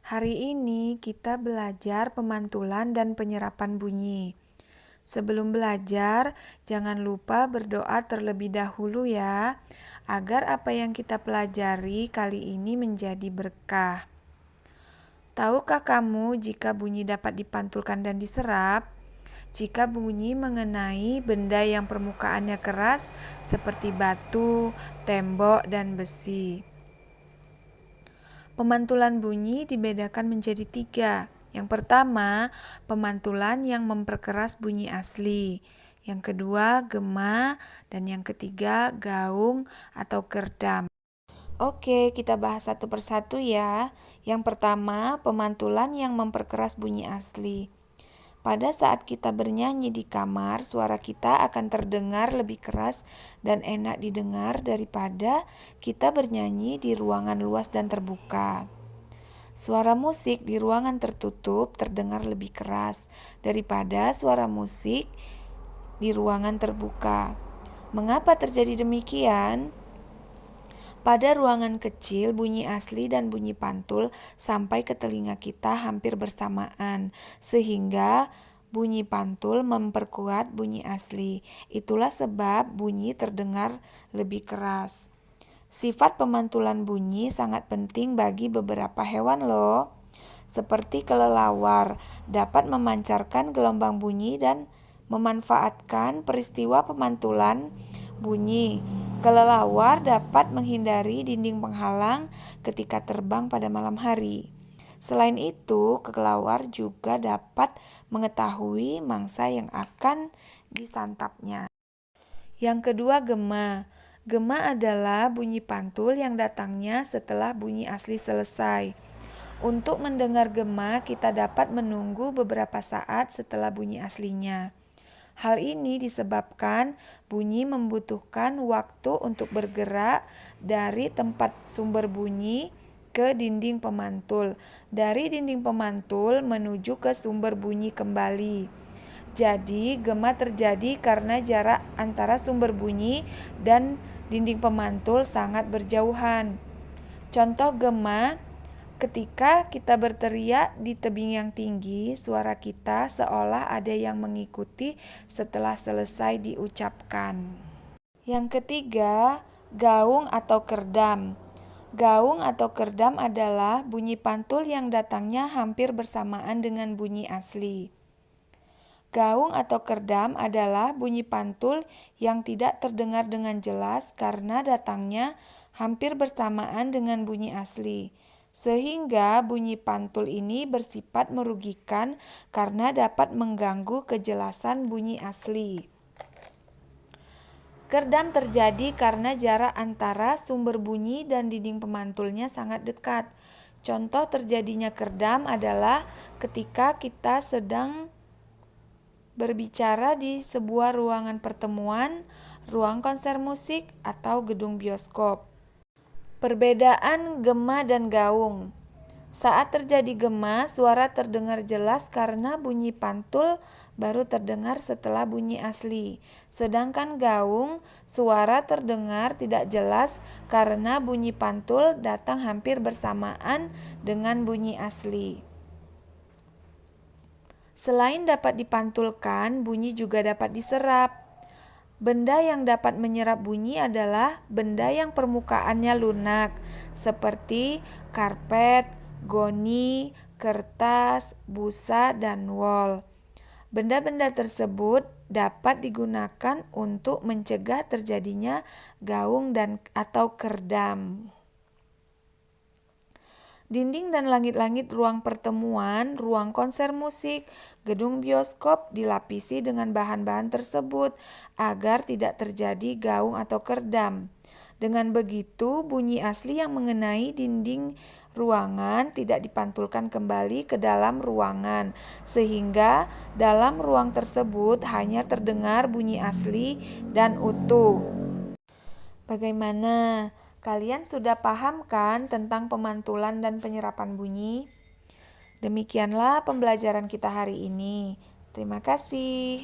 Hari ini kita belajar pemantulan dan penyerapan bunyi. Sebelum belajar, jangan lupa berdoa terlebih dahulu ya, agar apa yang kita pelajari kali ini menjadi berkah. Tahukah kamu jika bunyi dapat dipantulkan dan diserap? Jika bunyi mengenai benda yang permukaannya keras seperti batu, tembok, dan besi. Pemantulan bunyi dibedakan menjadi 3. Yang pertama, pemantulan yang memperkeras bunyi asli. Yang kedua, gema. Dan yang ketiga, gaung atau kerdam. Oke, kita bahas satu persatu ya. Yang pertama, pemantulan yang memperkeras bunyi asli. Pada saat kita bernyanyi di kamar, suara kita akan terdengar lebih keras dan enak didengar daripada kita bernyanyi di ruangan luas dan terbuka. Suara musik di ruangan tertutup terdengar lebih keras daripada suara musik di ruangan terbuka. Mengapa terjadi demikian? Pada ruangan kecil, bunyi asli dan bunyi pantul sampai ke telinga kita hampir bersamaan, sehingga bunyi pantul memperkuat bunyi asli. Itulah sebab bunyi terdengar lebih keras. Sifat pemantulan bunyi sangat penting bagi beberapa hewan loh. Seperti kelelawar, dapat memancarkan gelombang bunyi dan memanfaatkan peristiwa pemantulan bunyi. Kelelawar dapat menghindari dinding penghalang ketika terbang pada malam hari. Selain itu, kelelawar juga dapat mengetahui mangsa yang akan disantapnya. Yang kedua, gema. Gema adalah bunyi pantul yang datangnya setelah bunyi asli selesai. Untuk mendengar gema, kita dapat menunggu beberapa saat setelah bunyi aslinya. Hal ini disebabkan bunyi membutuhkan waktu untuk bergerak dari tempat sumber bunyi ke dinding pemantul, dari dinding pemantul menuju ke sumber bunyi kembali. Jadi, gema terjadi karena jarak antara sumber bunyi dan dinding pemantul sangat berjauhan. Contoh gema, ketika kita berteriak di tebing yang tinggi, suara kita seolah ada yang mengikuti setelah selesai diucapkan. Yang ketiga, gaung atau kerdam. Gaung atau kerdam adalah bunyi pantul yang datangnya hampir bersamaan dengan bunyi asli. Gaung atau kerdam adalah bunyi pantul yang tidak terdengar dengan jelas karena datangnya hampir bersamaan dengan bunyi asli. Sehingga bunyi pantul ini bersifat merugikan karena dapat mengganggu kejelasan bunyi asli. Kerdam terjadi karena jarak antara sumber bunyi dan dinding pemantulnya sangat dekat. Contoh terjadinya kerdam adalah ketika kita sedang berbicara di sebuah ruangan pertemuan, ruang konser musik, atau gedung bioskop. Perbedaan gema dan gaung. Saat terjadi gema, suara terdengar jelas karena bunyi pantul baru terdengar setelah bunyi asli. Sedangkan gaung, suara terdengar tidak jelas karena bunyi pantul datang hampir bersamaan dengan bunyi asli. Selain dapat dipantulkan, bunyi juga dapat diserap. Benda yang dapat menyerap bunyi adalah benda yang permukaannya lunak, seperti karpet, goni, kertas, busa, dan wol. Benda-benda tersebut dapat digunakan untuk mencegah terjadinya gaung atau kerdam. Dinding dan langit-langit ruang pertemuan, ruang konser musik, gedung bioskop dilapisi dengan bahan-bahan tersebut agar tidak terjadi gaung atau kerdam. Dengan begitu, bunyi asli yang mengenai dinding ruangan tidak dipantulkan kembali ke dalam ruangan, sehingga dalam ruang tersebut hanya terdengar bunyi asli dan utuh. Bagaimana? Kalian sudah paham kan tentang pemantulan dan penyerapan bunyi? Demikianlah pembelajaran kita hari ini. Terima kasih.